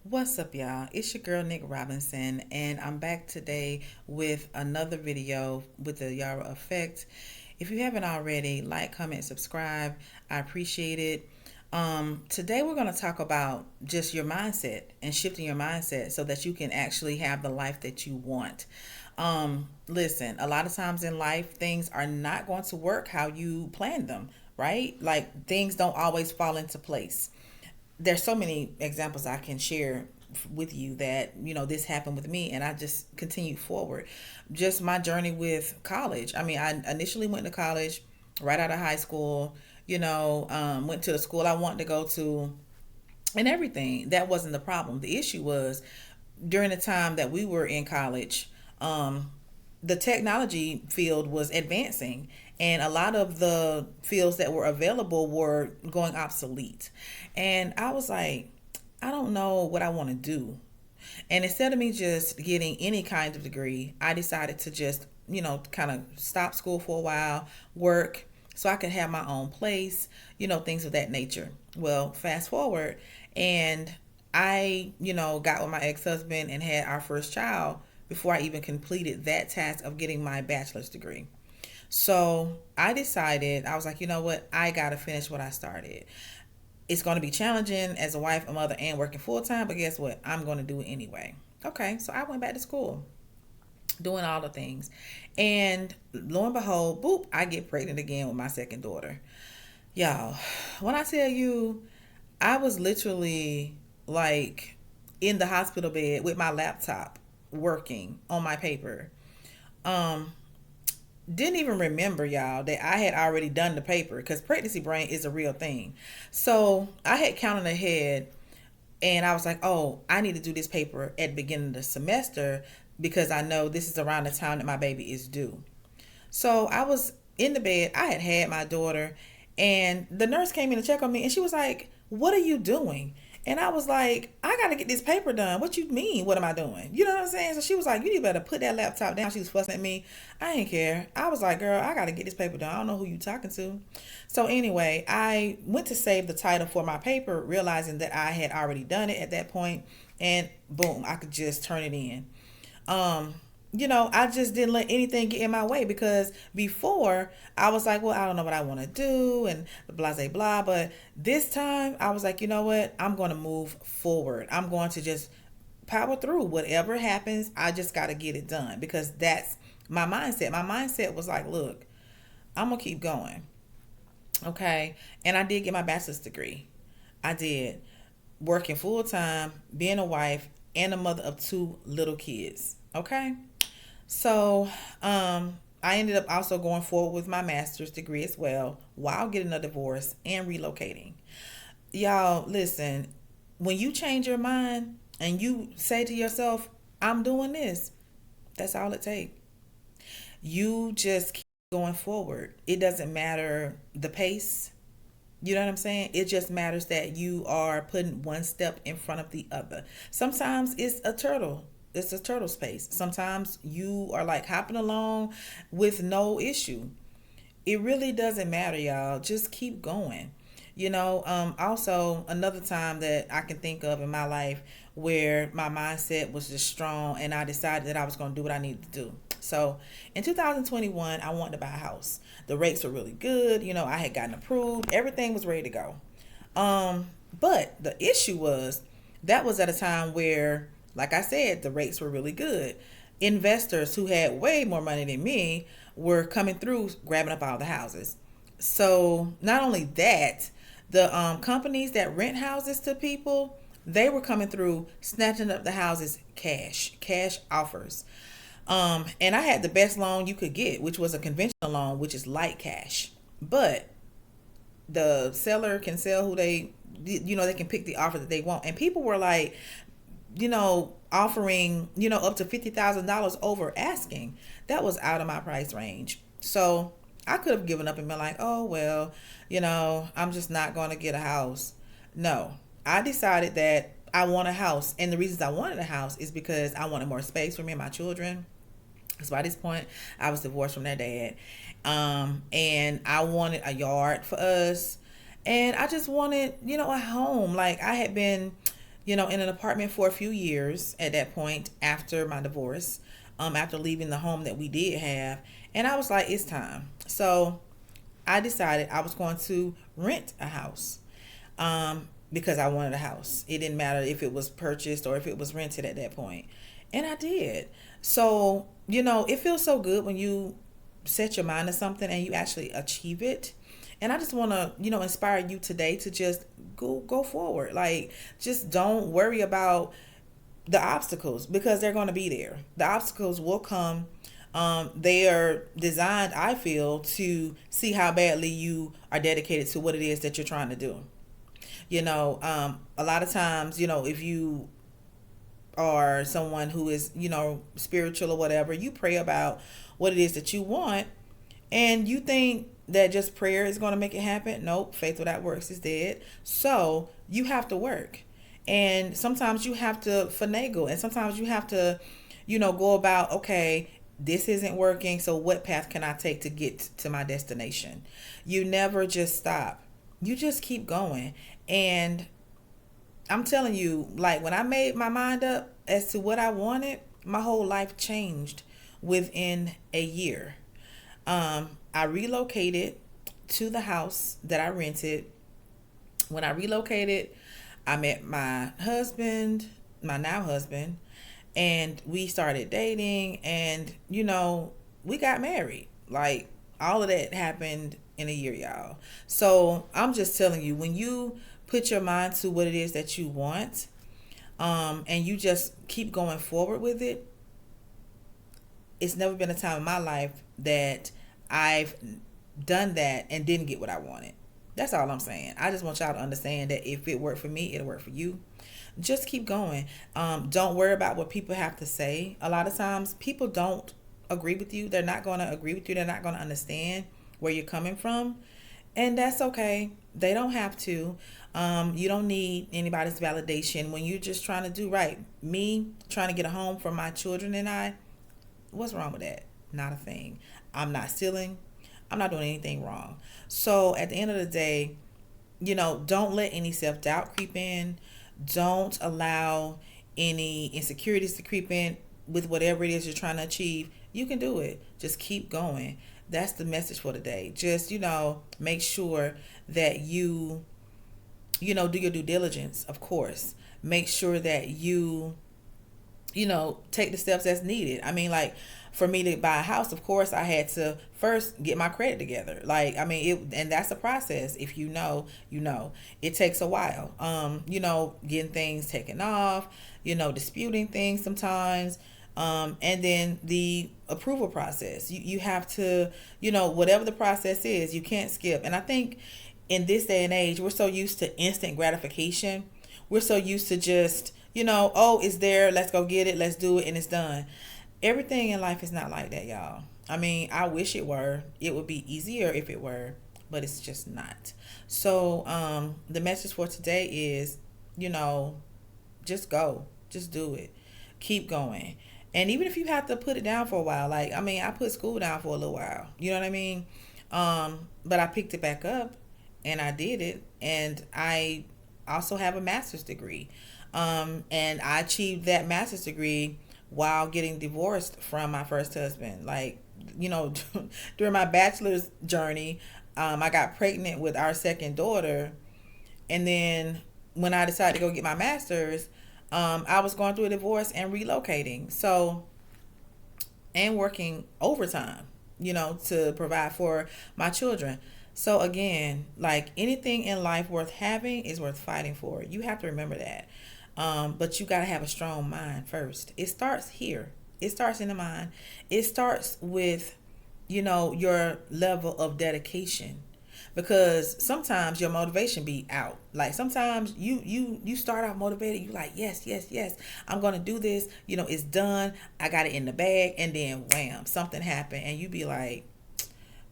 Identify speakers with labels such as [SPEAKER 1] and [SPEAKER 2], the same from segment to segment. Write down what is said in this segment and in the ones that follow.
[SPEAKER 1] What's up, y'all? It's your girl, Nick Robinson, and I'm back today with another video with the Yara Effect. If you haven't already, like, comment, subscribe. I appreciate it. Today, we're going to talk about just your mindset and shifting your mindset so that you can actually have the life that you want. Listen, a lot of times in life, things are not going to work how you planned them, right? Like, things don't always fall into place. There's so many examples I can share with you that this happened with me, and I just continued forward. Just my journey with college. I mean, I initially went to college right out of high school. Went to the school I wanted to go to, and everything. That wasn't the problem. The issue was during the time that we were in college. The technology field was advancing, and a lot of the fields that were available were going obsolete. And I was like, I don't know what I want to do. And instead of me just getting any kind of degree, I decided to just, kind of stop school for a while, work so I could have my own place, things of that nature. Well, fast forward, and I, got with my ex husband and had our first child before I even completed that task of getting my bachelor's degree. So I decided, I was like, you know what? I got to finish what I started. It's going to be challenging as a wife, a mother, and working full time, but guess what? I'm going to do it anyway. Okay, so I went back to school, doing all the things. And lo and behold, boop, I get pregnant again with my second daughter. Y'all, when I tell you, I was literally like in the hospital bed with my laptop working on my paper. Um, didn't even remember, y'all, that I had already done the paper because pregnancy brain is a real thing. So I had counted ahead, and I was like, oh, I need to do this paper at the beginning of the semester because I know this is around the time that my baby is due. So I was in the bed. I had had my daughter, and the nurse came in to check on me, and she was like, "What are you doing?" And I was like, "I got to get this paper done." What you mean? What am I doing? You know what I'm saying? So she was like, "You need better put that laptop down." She was fussing at me. I didn't care. I was like, "Girl, I got to get this paper done. I don't know who you talking to." So anyway, I went to save the title for my paper, realizing that I had already done it at that point, and boom, I could just turn it in. um I just didn't let anything get in my way because before I was like, well, I don't know what I want to do and blah blah blah. But this time I was like, you know what? I'm going to move forward. I'm going to just power through whatever happens. I just got to get it done because that's my mindset. My mindset was like, look, I'm going to keep going. Okay. And I did get my bachelor's degree. I did. Working full time, being a wife, and a mother of two little kids. Okay. So, I ended up also going forward with my master's degree as well while getting a divorce and relocating. Y'all, listen, when you change your mind and you say to yourself, I'm doing this, that's all it takes. You just keep going forward. It doesn't matter the pace. You know what I'm saying? It just matters that you are putting one step in front of the other. Sometimes it's a turtle. It's a turtle space. Sometimes you are like hopping along with no issue. It really doesn't matter, y'all. Just keep going. Also another time that I can think of in my life where my mindset was just strong and I decided that I was going to do what I needed to do. So in 2021, I wanted to buy a house. The rates were really good. I had gotten approved. Everything was ready to go. But the issue was that was at a time where, like I said, the rates were really good. Investors who had way more money than me were coming through, grabbing up all the houses. So not only that, the companies that rent houses to people, they were coming through, snatching up the houses, cash offers. And I had the best loan you could get, which was a conventional loan, which is light cash. But the seller can sell who they can pick the offer that they want. And people were like, offering, up to $50,000 over asking. That was out of my price range. So I could have given up and been like, oh, well, I'm just not going to get a house. No, I decided that I want a house. And the reasons I wanted a house is because I wanted more space for me and my children. Because by this point, I was divorced from their dad. And I wanted a yard for us. And I just wanted, a home. Like I had been, in an apartment for a few years at that point after my divorce, after leaving the home that we did have. And I was like, it's time. So I decided I was going to rent a house, because I wanted a house. It didn't matter if it was purchased or if it was rented at that point. And I did. So, it feels so good when you set your mind to something and you actually achieve it. And I just want to, inspire you today to just go forward. Like, just don't worry about the obstacles, because they're going to be there. The obstacles will come. They are designed, I feel, to see how badly you are dedicated to what it is that you're trying to do. A lot of times, if you are someone who is, spiritual or whatever, you pray about what it is that you want, and you think that just prayer is going to make it happen. Nope, faith without works is dead. So you have to work. And sometimes you have to finagle, and sometimes you have to, go about, okay, this isn't working, so what path can I take to get to my destination? You never just stop. You just keep going. And I'm telling you, like, when I made my mind up as to what I wanted, my whole life changed within a year. I relocated to the house that I rented. When I relocated, I met my husband, my now husband, and we started dating, and we got married. Like, all of that happened in a year, y'all. So I'm just telling you, when you put your mind to what it is that you want, and you just keep going forward with it, it's never been a time in my life that I've done that and didn't get what I wanted. That's all I'm saying. I just want y'all to understand that if it worked for me, it'll work for you. Just keep going. Don't worry about what people have to say. A lot of times people don't agree with you. They're not going to agree with you. They're not going to understand where you're coming from. And that's okay. They don't have to. You don't need anybody's validation when you're just trying to do right. Me trying to get a home for my children and I, what's wrong with that? Not a thing. I'm not stealing. I'm not doing anything wrong. So at the end of the day, don't let any self-doubt creep in. Don't allow any insecurities to creep in with whatever it is you're trying to achieve. You can do it. Just keep going. That's the message for today. Just, make sure that you do your due diligence, of course. Make sure that you take the steps that's needed. I mean, like, for me to buy a house, of course, I had to first get my credit together. Like, I mean, and that's a process. If it takes a while. Getting things taken off, disputing things sometimes. And then the approval process. You have to, whatever the process is, you can't skip. And I think in this day and age, we're so used to instant gratification. We're so used to just, oh, it's there, let's go get it, let's do it, and it's done. Everything in life is not like that, y'all. I mean, I wish it were. It would be easier if it were, but it's just not. So the message for today is, just go. Just do it. Keep going. And even if you have to put it down for a while, like, I mean, I put school down for a little while. You know what I mean? But I picked it back up and I did it. And I also have a master's degree. And I achieved that master's degree while getting divorced from my first husband. Like, during my bachelor's journey, I got pregnant with our second daughter. And then when I decided to go get my master's, I was going through a divorce and relocating. So, and working overtime, to provide for my children. So again, like, anything in life worth having is worth fighting for. You have to remember that. But you got to have a strong mind first. It starts here. It starts in the mind. It starts with, your level of dedication. Because sometimes your motivation be out. Like, sometimes you start out motivated. You like, yes, I'm going to do this. It's done. I got it in the bag. And then wham, something happened. And you be like,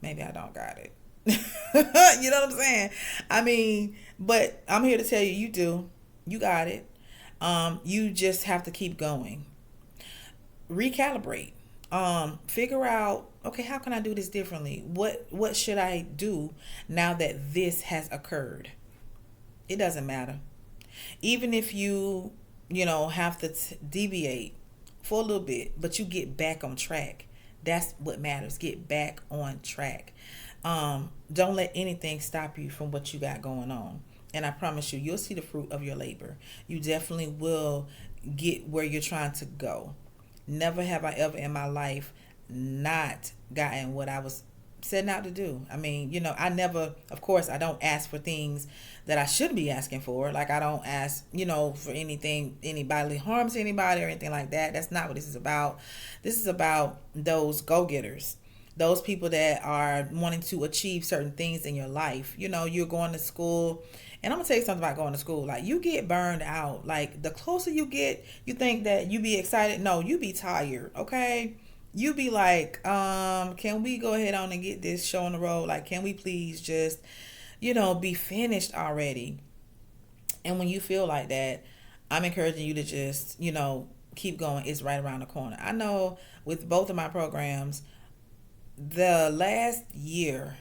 [SPEAKER 1] maybe I don't got it. You know what I'm saying? I mean, but I'm here to tell you, you do. You got it. You just have to keep going. Recalibrate. Figure out, okay, how can I do this differently? What should I do now that this has occurred? It doesn't matter. Even if you have to deviate for a little bit, but you get back on track. That's what matters. Get back on track. Don't let anything stop you from what you got going on. And I promise you, you'll see the fruit of your labor. You definitely will get where you're trying to go. Never have I ever in my life not gotten what I was setting out to do. I mean, I never, of course, I don't ask for things that I should be asking for. Like, I don't ask, for anything, any bodily harm to anybody or anything like that. That's not what this is about. This is about those go-getters, those people that are wanting to achieve certain things in your life. You're going to school, and I'm gonna tell you something about going to school. Like, you get burned out. Like, the closer you get, you think that you be excited. No, you be tired. Okay, you be like, can we go ahead on and get this show on the road? Like, can we please just, be finished already? And when you feel like that, I'm encouraging you to just, keep going. It's right around the corner. I know with both of my programs, the last year,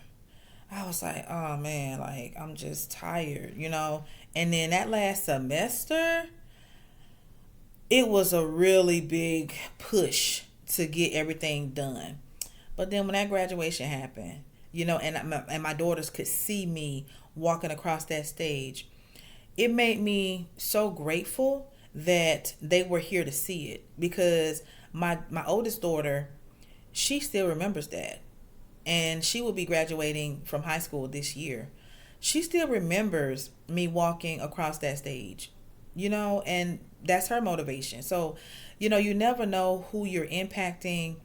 [SPEAKER 1] I was like, oh man, like, I'm just tired. And then that last semester, it was a really big push to get everything done. But then when that graduation happened, and my daughters could see me walking across that stage, it made me so grateful that they were here to see it, because my oldest daughter, she still remembers that. And she will be graduating from high school this year. She still remembers me walking across that stage, and that's her motivation. So, you never know who you're impacting.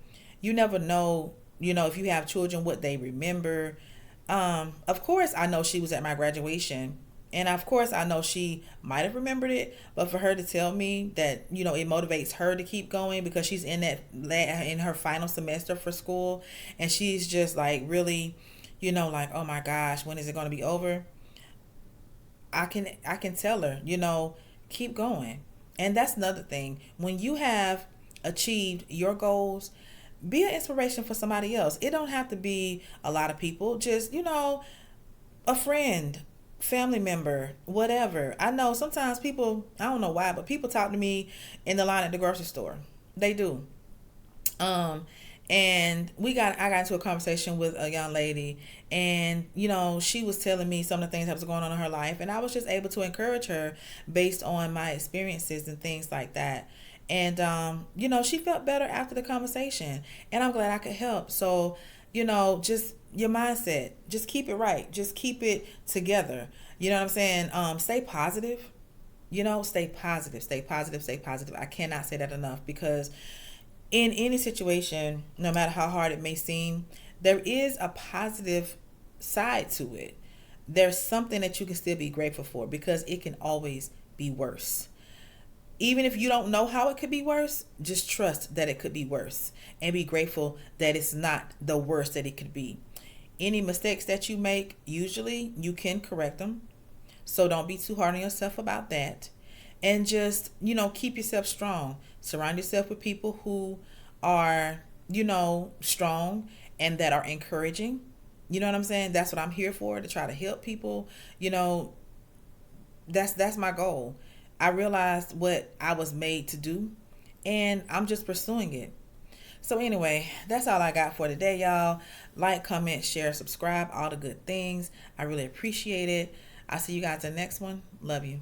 [SPEAKER 1] You never know, if you have children, what they remember. Of course, I know she was at my graduation. And of course, I know she might have remembered it, but for her to tell me that, it motivates her to keep going, because she's in her final semester for school, and she's just like really, like, oh my gosh, when is it going to be over? I can tell her, keep going. And that's another thing. When you have achieved your goals, be an inspiration for somebody else. It don't have to be a lot of people. Just, a friend, family member, whatever. I know sometimes people, I don't know why, but people talk to me in the line at the grocery store. They do. And I got into a conversation with a young lady, and she was telling me some of the things that was going on in her life, and I was just able to encourage her based on my experiences and things like that. And she felt better after the conversation, and I'm glad I could help. So, just your mindset, just keep it right, just keep it together. You know what I'm saying? Stay positive. Stay positive, stay positive, stay positive. I cannot say that enough, because in any situation, no matter how hard it may seem, there is a positive side to it. There's something that you can still be grateful for, because it can always be worse. Even if you don't know how it could be worse, just trust that it could be worse, and be grateful that it's not the worst that it could be. Any mistakes that you make, usually you can correct them. So don't be too hard on yourself about that. And just, keep yourself strong. Surround yourself with people who are, strong and that are encouraging. You know what I'm saying? That's what I'm here for, to try to help people. That's my goal. I realized what I was made to do, and I'm just pursuing it. So anyway, that's all I got for today, y'all. Like, comment, share, subscribe, all the good things. I really appreciate it. I'll see you guys in the next one. Love you.